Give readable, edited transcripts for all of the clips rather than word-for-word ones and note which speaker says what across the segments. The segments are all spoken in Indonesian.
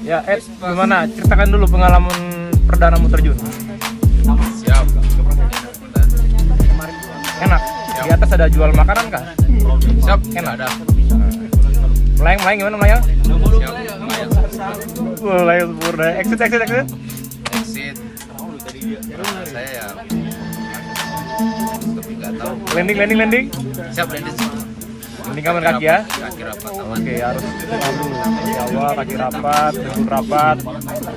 Speaker 1: Ya, Ed, gimana? Ceritakan dulu pengalaman perdanamu terjun.
Speaker 2: Siap.
Speaker 1: Enak. Di atas ada jual makanan kah?
Speaker 2: Siap.
Speaker 1: Enak.
Speaker 2: Ada.
Speaker 1: Melayang gimana melayang?
Speaker 2: Siap. Lumayan.
Speaker 1: Melayang sempurna. Exit.
Speaker 2: Exit. Saya ya. Tapi nggak tahu.
Speaker 1: Landing.
Speaker 2: Siap landing.
Speaker 1: Landing kanan kaki ya.
Speaker 2: Kaki rapat.
Speaker 1: Oke, harus selalu di awal kaki rapat, dengkul rapat,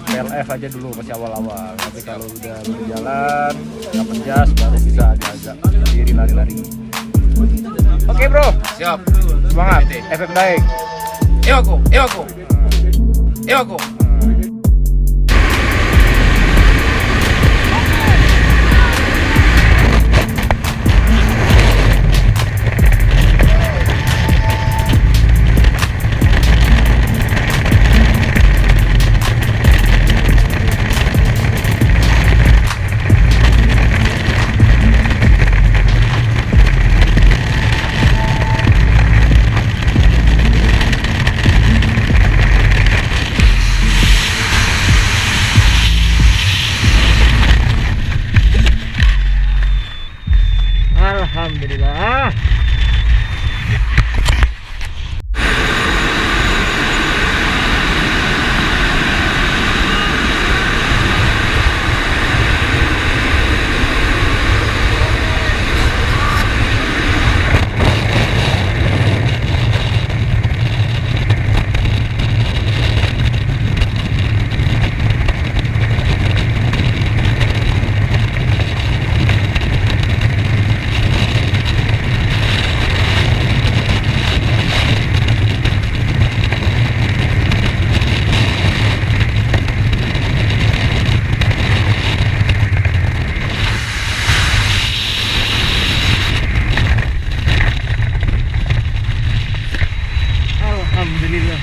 Speaker 1: PLF aja dulu masih awal-awal. Tapi kalau udah berjalan, nggak penjas, baru bisa agak-agak diri lari-lari. Oke bro,
Speaker 2: Siap.
Speaker 1: semangat, efek baik.
Speaker 2: Ewaku.
Speaker 1: Alhamdulillah. Alhamdulillah.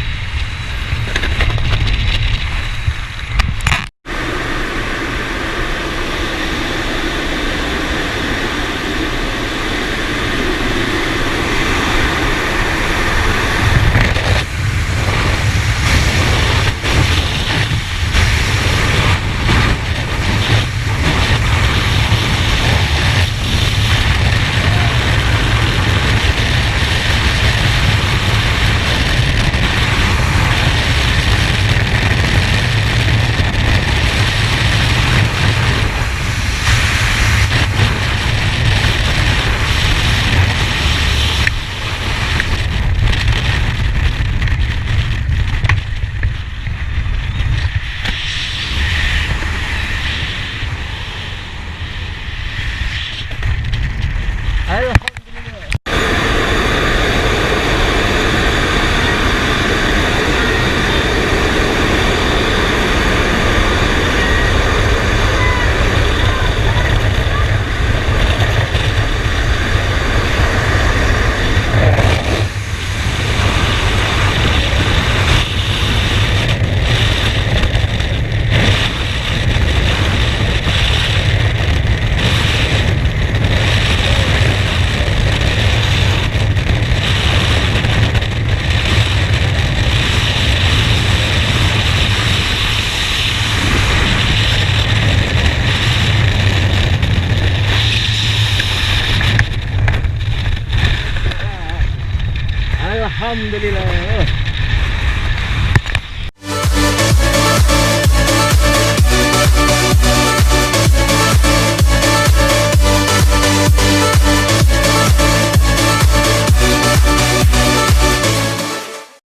Speaker 1: Alhamdulillah.